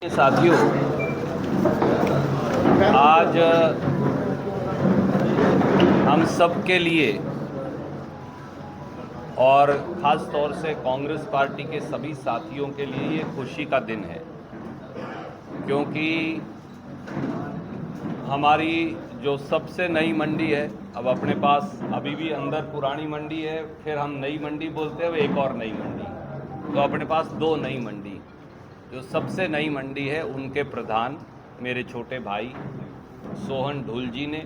साथियों, आज हम सब के लिए और ख़ास तौर से कांग्रेस पार्टी के सभी साथियों के लिए ये खुशी का दिन है, क्योंकि हमारी जो सबसे नई मंडी है, अब अपने पास अभी भी अंदर पुरानी मंडी है, फिर हम नई मंडी बोलते हैं, एक और नई मंडी, तो अपने पास दो नई मंडी। जो सबसे नई मंडी है उनके प्रधान मेरे छोटे भाई सोहन ढुल जी ने,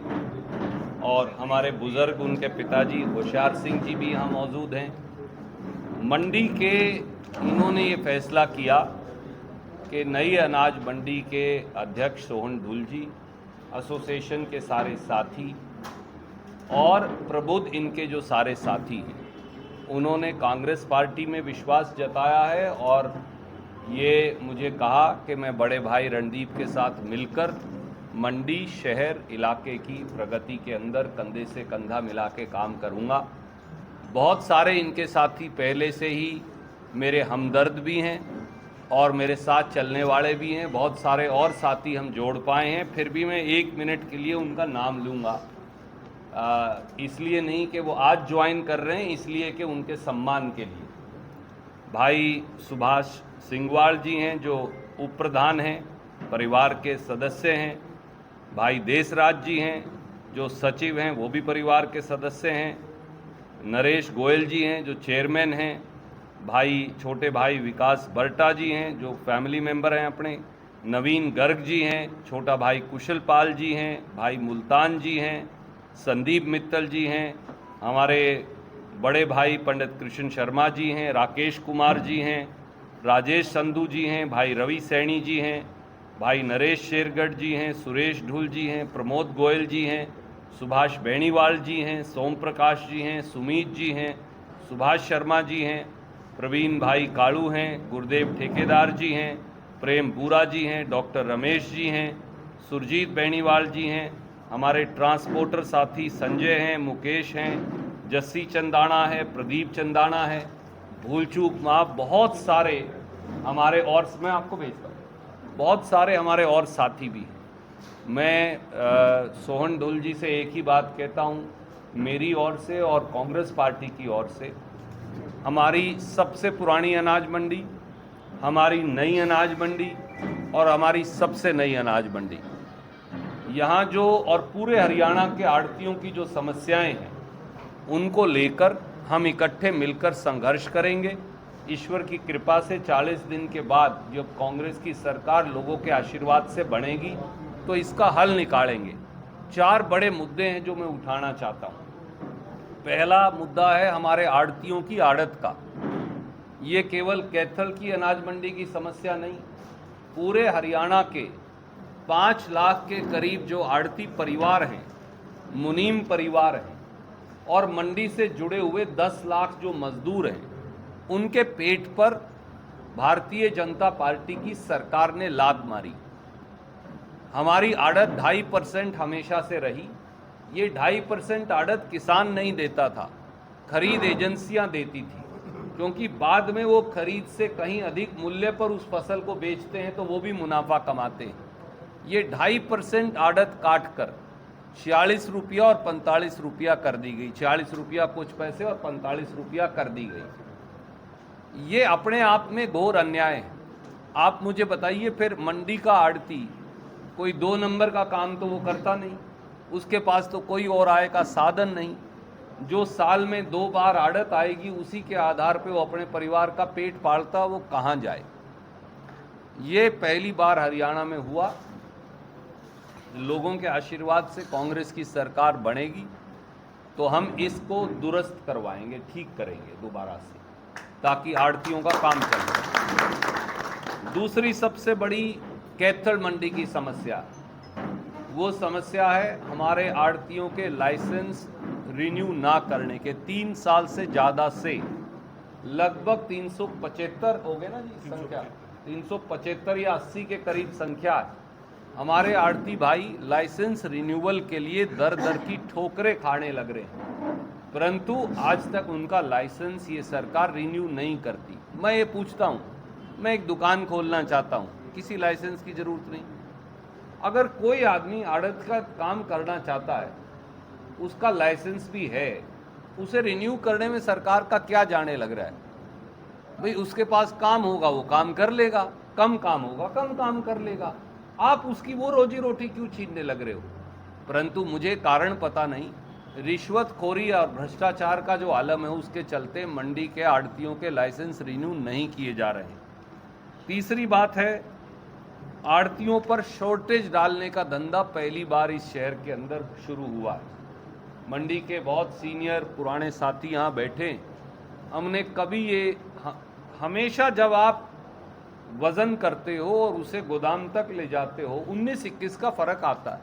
और हमारे बुज़ुर्ग उनके पिताजी होशियार सिंह जी भी यहाँ मौजूद हैं। मंडी के इन्होंने ये फैसला किया कि नई अनाज मंडी के अध्यक्ष सोहन ढुल जी, एसोसिएशन के सारे साथी और प्रबुद्ध इनके जो सारे साथी हैं, उन्होंने कांग्रेस पार्टी में विश्वास जताया है और ये मुझे कहा कि मैं बड़े भाई रणदीप के साथ मिलकर मंडी शहर इलाके की प्रगति के अंदर कंधे से कंधा मिला के काम करूँगा। बहुत सारे इनके साथी पहले से ही मेरे हमदर्द भी हैं और मेरे साथ चलने वाले भी हैं। बहुत सारे और साथी हम जोड़ पाए हैं, फिर भी मैं 1 मिनट के लिए उनका नाम लूँगा, इसलिए नहीं कि वो आज ज्वाइन कर रहे हैं, इसलिए कि उनके सम्मान के लिए। भाई सुभाष सिंगवाल जी हैं जो उप प्रधान हैं, परिवार के सदस्य हैं। भाई देशराज जी हैं जो सचिव हैं, वो भी परिवार के सदस्य हैं। नरेश गोयल जी हैं जो चेयरमैन हैं। भाई छोटे भाई विकास बर्टा जी हैं जो फैमिली मेंबर हैं अपने। नवीन गर्ग जी हैं, छोटा भाई कुशल पाल जी हैं, भाई मुल्तान जी हैं, संदीप मित्तल जी हैं, हमारे बड़े भाई पंडित कृष्ण शर्मा जी हैं, राकेश कुमार जी हैं, राजेश संधू जी हैं, भाई रवि सैनी जी हैं, भाई नरेश शेरगढ़ जी हैं, सुरेश ढुल जी हैं, प्रमोद गोयल जी हैं, सुभाष बेनीवाल जी हैं, सोम प्रकाश जी हैं, सुमीत जी हैं, सुभाष शर्मा जी हैं, प्रवीण भाई कालू हैं, गुरुदेव ठेकेदार जी हैं, प्रेम बूरा जी हैं, डॉक्टर रमेश जी हैं, सुरजीत बेनीवाल जी हैं, हमारे ट्रांसपोर्टर साथी संजय हैं, मुकेश हैं, जस्सी चंदाना है, प्रदीप चंदाना है, भूल चूक माफ, बहुत सारे हमारे और मैं आपको भेजता हूँ, बहुत सारे हमारे और साथी भी हैं। मैं सोहन ढुल जी से एक ही बात कहता हूँ, मेरी ओर से और कांग्रेस पार्टी की ओर से, हमारी सबसे पुरानी अनाज मंडी, हमारी नई अनाज मंडी और हमारी सबसे नई अनाज मंडी, यहाँ जो और पूरे हरियाणा के आड़तियों की जो समस्याएं हैं उनको लेकर हम इकट्ठे मिलकर संघर्ष करेंगे। ईश्वर की कृपा से 40 दिन के बाद जब कांग्रेस की सरकार लोगों के आशीर्वाद से बनेगी तो इसका हल निकालेंगे। 4 बड़े मुद्दे हैं जो मैं उठाना चाहता हूँ। पहला मुद्दा है हमारे आड़तियों की आड़त का। ये केवल कैथल की अनाज मंडी की समस्या नहीं, पूरे हरियाणा के 5 लाख के करीब जो आड़ती परिवार हैं, मुनीम परिवार हैं, और मंडी से जुड़े हुए 10 लाख जो मजदूर हैं, उनके पेट पर भारतीय जनता पार्टी की सरकार ने लात मारी। हमारी आड़त 2.5% हमेशा से रही। ये 2.5% आड़त किसान नहीं देता था, खरीद एजेंसियां देती थी, क्योंकि बाद में वो खरीद से कहीं अधिक मूल्य पर उस फसल को बेचते हैं तो वो भी मुनाफा कमाते हैं। ये 2.5% आड़त काट कर 46 रुपया और 45 रुपया कर दी गई। 46 रुपया कुछ पैसे और 45 रुपया कर दी गई। ये अपने आप में घोर अन्याय है। आप मुझे बताइए, फिर मंडी का आड़ती कोई 2 नंबर का काम तो वो करता नहीं, उसके पास तो कोई और आय का साधन नहीं। जो साल में 2 बार आड़त आएगी उसी के आधार पे वो अपने परिवार का पेट पालता, वो कहाँ जाए। ये पहली बार हरियाणा में हुआ। लोगों के आशीर्वाद से कांग्रेस की सरकार बनेगी तो हम इसको दुरुस्त करवाएंगे, ठीक करेंगे दोबारा से, ताकि आड़तियों का काम चले। दूसरी सबसे बड़ी कैथल मंडी की समस्या, वो समस्या है हमारे आड़तियों के लाइसेंस रिन्यू ना करने के। 3 साल से ज़्यादा से लगभग 375 हो गए ना जी संख्या, 375 या 80 के करीब संख्या है। हमारे आड़ती भाई लाइसेंस रिन्यूअल के लिए दर दर की ठोकरें खाने लग रहे हैं, परंतु आज तक उनका लाइसेंस ये सरकार रिन्यू नहीं करती। मैं ये पूछता हूँ, मैं एक दुकान खोलना चाहता हूँ, किसी लाइसेंस की जरूरत नहीं। अगर कोई आदमी आड़त का काम करना चाहता है, उसका लाइसेंस भी है, उसे रिन्यू करने में सरकार का क्या जाने लग रहा है? भाई उसके पास काम होगा वो काम कर लेगा, कम काम होगा कम काम कर लेगा। आप उसकी वो रोजी रोटी क्यों छीनने लग रहे हो? परंतु मुझे कारण पता नहीं, रिश्वतखोरी और भ्रष्टाचार का जो आलम है उसके चलते मंडी के आड़तियों के लाइसेंस रिन्यू नहीं किए जा रहे हैं। तीसरी बात है, आड़तियों पर शॉर्टेज डालने का धंधा पहली बार इस शहर के अंदर शुरू हुआ है। मंडी के बहुत सीनियर पुराने साथी यहाँ बैठे, हमने कभी ये हमेशा जब आप वजन करते हो और उसे गोदाम तक ले जाते हो 19-21 का फर्क आता है,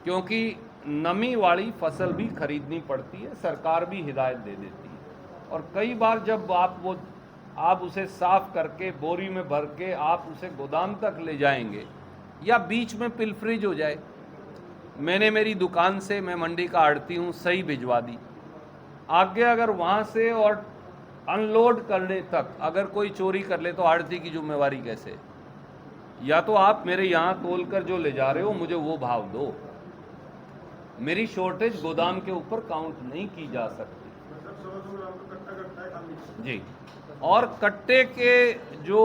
क्योंकि नमी वाली फसल भी खरीदनी पड़ती है, सरकार भी हिदायत दे देती है। और कई बार जब आप उसे साफ करके बोरी में भर के आप उसे गोदाम तक ले जाएंगे या बीच में पिलफ्रीज हो जाए, मैंने मेरी दुकान से, मैं मंडी का आड़ती हूँ, सही भिजवा दी, आगे अगर वहाँ से और अनलोड करने तक अगर कोई चोरी कर ले तो आड़ती की जिम्मेवारी कैसे? या तो आप मेरे यहाँ तोल कर जो ले जा रहे हो मुझे वो भाव दो, मेरी शॉर्टेज गोदाम के ऊपर काउंट नहीं की जा सकती जी। और कट्टे के जो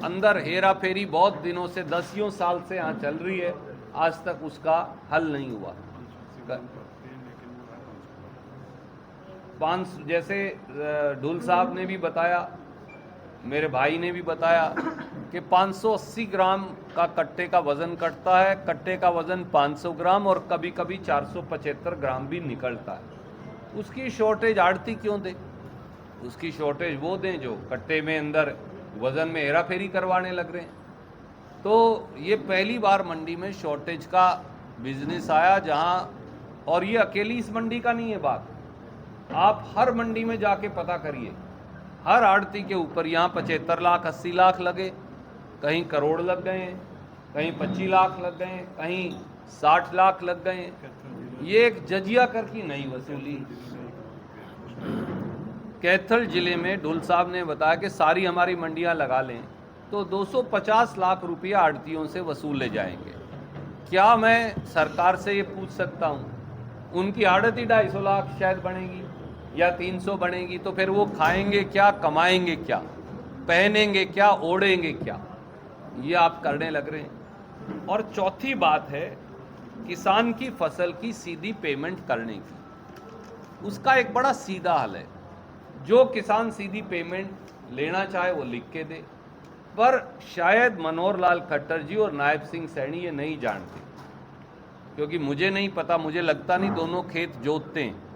अंदर हेरा फेरी बहुत दिनों से, 10 साल से यहाँ चल रही है, आज तक उसका हल नहीं हुआ। जैसे ढुल साहब ने भी बताया, मेरे भाई ने भी बताया कि 580 ग्राम का कट्टे का वज़न कटता है, कट्टे का वज़न 500 ग्राम और कभी कभी 475 ग्राम भी निकलता है। उसकी शॉर्टेज आड़ती क्यों दे? उसकी शॉर्टेज वो दें जो कट्टे में अंदर वज़न में हेरा फेरी करवाने लग रहे हैं। तो ये पहली बार मंडी में शॉर्टेज का बिजनेस आया जहां, और ये अकेली इस मंडी का नहीं है बात, आप हर मंडी में जाके पता करिए, हर आड़ती के ऊपर यहाँ 75 लाख 80 लाख लगे, कहीं करोड़ लग गए हैं, कहीं 25 लाख लग गए हैं, कहीं 60 लाख लग गए हैं। ये एक जजिया कर की नई वसूली। कैथल जिले में ढुल साहब ने बताया कि सारी हमारी मंडियां लगा लें तो 250 लाख रुपया आड़तियों से वसूले जाएंगे। क्या मैं सरकार से ये पूछ सकता हूँ, उनकी आड़त ही 250 लाख शायद बनेगी या 300 बनेगी, तो फिर वो खाएंगे क्या, कमाएंगे क्या, पहनेंगे क्या, ओढ़ेंगे क्या? ये आप करने लग रहे हैं। और चौथी बात है किसान की फसल की सीधी पेमेंट करने की। उसका एक बड़ा सीधा हल है, जो किसान सीधी पेमेंट लेना चाहे वो लिख के दे, पर शायद मनोहर लाल खट्टर जी और नायब सिंह सैनी ये नहीं जानते, क्योंकि मुझे नहीं पता, मुझे लगता नहीं दोनों खेत जोतते हैं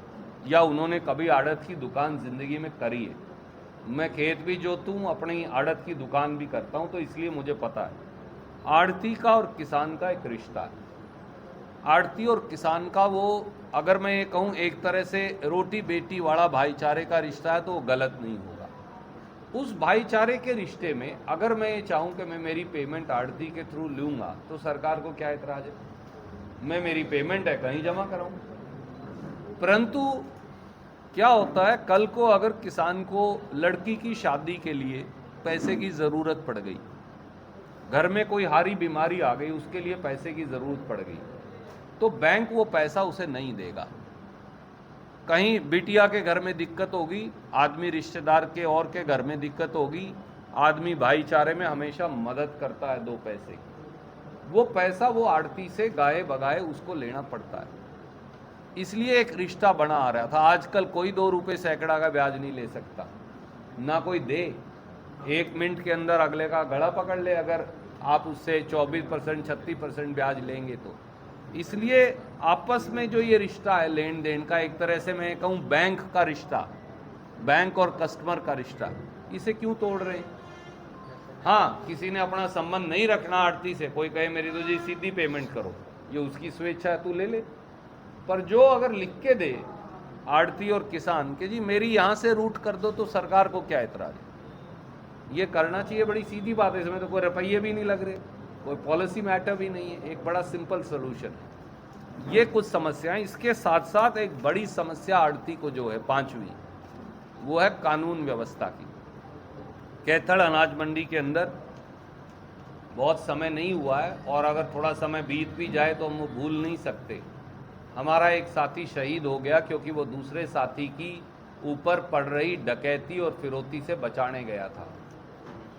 या उन्होंने कभी आड़त की दुकान जिंदगी में करी है। मैं खेत भी जोतूं, अपनी आड़त की दुकान भी करता हूं, तो इसलिए मुझे पता है आड़ती का और किसान का एक रिश्ता है। आड़ती और किसान का वो, अगर मैं ये कहूँ एक तरह से रोटी बेटी वाला भाईचारे का रिश्ता है, तो वो गलत नहीं होगा। उस भाईचारे के रिश्ते में अगर मैं ये चाहूँ कि मैं मेरी पेमेंट आड़ती के थ्रू लूँगा तो सरकार को क्या एतराज़ है? मैं, मेरी पेमेंट है, कहीं जमा कराऊँ। परंतु क्या होता है, कल को अगर किसान को लड़की की शादी के लिए पैसे की ज़रूरत पड़ गई, घर में कोई हारी बीमारी आ गई, उसके लिए पैसे की ज़रूरत पड़ गई, तो बैंक वो पैसा उसे नहीं देगा। कहीं बिटिया के घर में दिक्कत होगी, आदमी रिश्तेदार के और के घर में दिक्कत होगी, आदमी भाईचारे में हमेशा मदद करता है 2 पैसे की, वो पैसा वो आड़ती से गाए बगाए उसको लेना पड़ता है। इसलिए एक रिश्ता बना आ रहा था। आजकल कोई 2 रुपये सैकड़ा का ब्याज नहीं ले सकता, ना कोई दे। 1 मिनट के अंदर अगले का गला पकड़ ले अगर आप उससे 24% 36% ब्याज लेंगे तो। इसलिए आपस में जो ये रिश्ता है लेन देन का, एक तरह से मैं कहूँ बैंक का रिश्ता, बैंक और कस्टमर का रिश्ता, इसे क्यों तोड़ रहे हैं? हाँ, किसी ने अपना संबंध नहीं रखना आड़ती से, कोई कहे मेरी तो जी सीधी पेमेंट करो, ये उसकी स्वेच्छा है, तू ले ले। पर जो अगर लिख के दे आड़ती और किसान के जी मेरी यहाँ से रूट कर दो, तो सरकार को क्या एतराज़ है? ये करना चाहिए, बड़ी सीधी बात है, इसमें तो कोई रुपये भी नहीं लग रहे, कोई पॉलिसी मैटर भी नहीं है, एक बड़ा सिंपल सोल्यूशन है। ये कुछ समस्याएं। इसके साथ साथ एक बड़ी समस्या आड़ती को जो है 5वीं, वो है कानून व्यवस्था की। कैथल अनाज मंडी के अंदर बहुत समय नहीं हुआ है, और अगर थोड़ा समय बीत भी जाए तो हम वो भूल नहीं सकते। हमारा एक साथी शहीद हो गया क्योंकि वो दूसरे साथी की ऊपर पड़ रही डकैती और फिरौती से बचाने गया था,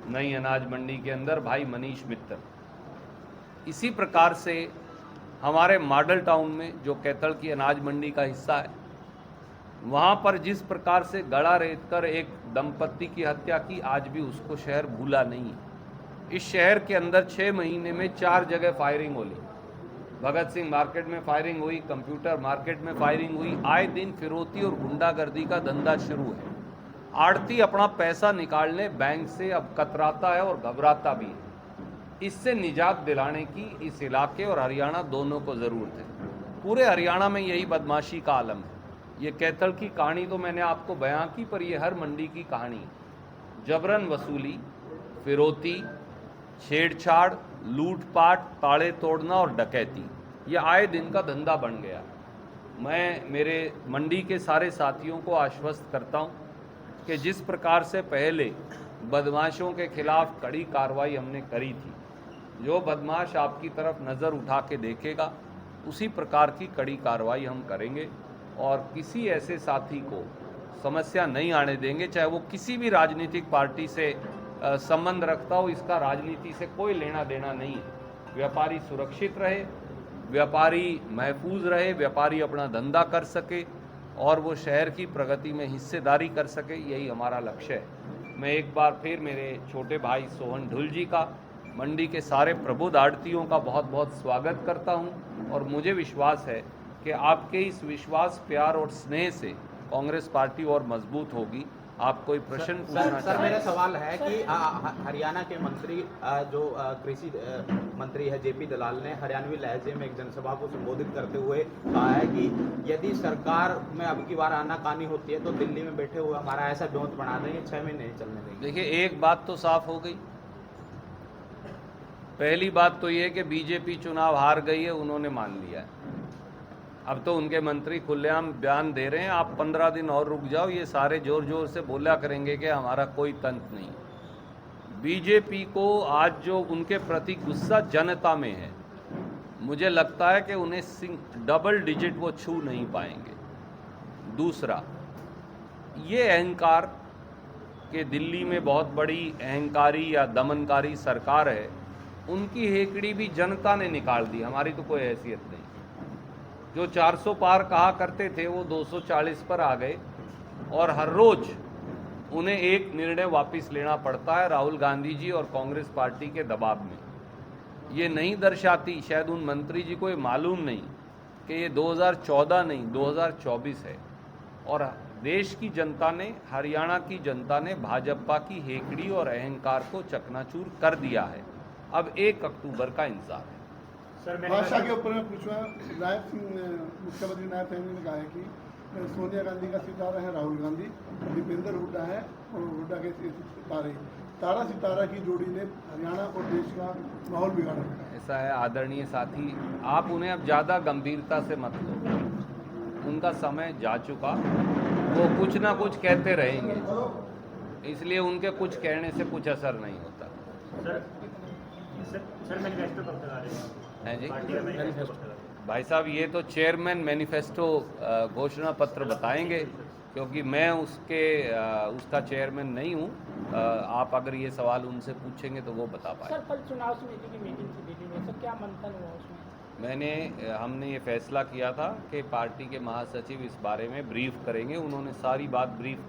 नई अनाज मंडी के अंदर भाई मनीष मित्तल। इसी प्रकार से हमारे मॉडल टाउन में जो कैथल की अनाज मंडी का हिस्सा है, वहाँ पर जिस प्रकार से गला रेत कर एक दंपत्ति की हत्या की, आज भी उसको शहर भूला नहीं है। इस शहर के अंदर 6 महीने में 4 जगह फायरिंग होली। भगत सिंह मार्केट में फायरिंग हुई, कंप्यूटर मार्केट में फायरिंग हुई। आए दिन फिरौती और गुंडागर्दी का धंधा शुरू है। आड़ती अपना पैसा निकालने बैंक से अब कतराता है और घबराता भी है। इससे निजात दिलाने की इस इलाके और हरियाणा दोनों को ज़रूरत है। पूरे हरियाणा में यही बदमाशी का आलम है। ये कैथल की कहानी तो मैंने आपको बयां की, पर ये हर मंडी की कहानी है। जबरन वसूली, फिरौती, छेड़छाड़, लूटपाट, ताड़े तोड़ना और डकैती, ये आए दिन का धंधा बन गया। मैं मेरे मंडी के सारे साथियों को आश्वस्त करता हूं कि जिस प्रकार से पहले बदमाशों के खिलाफ कड़ी कार्रवाई हमने करी थी, जो बदमाश आपकी तरफ नज़र उठा के देखेगा उसी प्रकार की कड़ी कार्रवाई हम करेंगे, और किसी ऐसे साथी को समस्या नहीं आने देंगे, चाहे वो किसी भी राजनीतिक पार्टी से संबंध रखता हो। इसका राजनीति से कोई लेना देना नहीं है। व्यापारी सुरक्षित रहे, व्यापारी महफूज रहे, व्यापारी अपना धंधा कर सके और वो शहर की प्रगति में हिस्सेदारी कर सके, यही हमारा लक्ष्य है। मैं एक बार फिर मेरे छोटे भाई सोहन ढुल जी का, मंडी के सारे प्रबुद्ध आड़तियों का बहुत बहुत स्वागत करता हूं, और मुझे विश्वास है कि आपके इस विश्वास, प्यार और स्नेह से कांग्रेस पार्टी और मजबूत होगी। आप कोई प्रश्न पूछना? सर मेरा सवाल है कि हरियाणा के मंत्री जो कृषि मंत्री है जेपी दलाल ने हरियाणवी लहजे में एक जनसभा को संबोधित करते हुए कहा है कि यदि सरकार में अब की बार आनाकानी होती है तो दिल्ली में बैठे हुए हमारा ऐसा डोंत बना देंगे, 6 महीने नहीं चलने देंगे। देखिए, एक बात तो साफ हो गई। पहली बात तो ये कि बीजेपी चुनाव हार गई है, उन्होंने मान लिया है। अब तो उनके मंत्री खुलेआम बयान दे रहे हैं, आप 15 दिन और रुक जाओ, ये सारे जोर जोर से बोला करेंगे कि हमारा कोई तंत्र नहीं। बीजेपी को आज जो उनके प्रति गुस्सा जनता में है, मुझे लगता है कि उन्हें डबल डिजिट वो छू नहीं पाएंगे। दूसरा, ये अहंकार कि दिल्ली में बहुत बड़ी अहंकारी या दमनकारी सरकार है, उनकी हेकड़ी भी जनता ने निकाल दी। हमारी तो कोई हैसियत नहीं। जो 400 पार कहा करते थे वो 240 पर आ गए, और हर रोज उन्हें एक निर्णय वापस लेना पड़ता है राहुल गांधी जी और कांग्रेस पार्टी के दबाव में। ये नहीं दर्शाती, शायद उन मंत्री जी को ये मालूम नहीं कि ये 2014 नहीं 2024 है, और देश की जनता ने, हरियाणा की जनता ने भाजपा की हेकड़ी और अहंकार को चकनाचूर कर दिया है। अब 1 अक्टूबर का इंतजार है। भाषा के ऊपर में पूछा, नायब सिंह मुख्यमंत्री नायब सिंह ने कहा है कि सोनिया गांधी का सितारा है राहुल गांधी, दीपेंद्र हुड्डा है और हुड्डा के सितारे, तारा सितारा की जोड़ी ने हरियाणा और देश का माहौल बिगाड़ रखा है। ऐसा है आदरणीय साथी, आप उन्हें अब ज़्यादा गंभीरता से मत लो। उनका समय जा चुका, वो कुछ ना कुछ कहते रहेंगे, इसलिए उनके कुछ कहने से कुछ असर नहीं होता। सर मैनिफेस्टो कब तक आ रहे हैं जी मैनिफेस्टो? भाई साहब, ये तो चेयरमैन मैनिफेस्टो घोषणा पत्र बताएंगे, क्योंकि मैं उसका चेयरमैन नहीं हूँ। आप अगर ये सवाल उनसे पूछेंगे तो वो बता पाएंगे। सर, कल चुनाव समिति की मीटिंग थी दिल्ली में, सर क्या मंथन हुआ उसमें? हमने ये फैसला किया था कि पार्टी के महासचिव इस बारे में ब्रीफ करेंगे। उन्होंने सारी बात ब्रीफ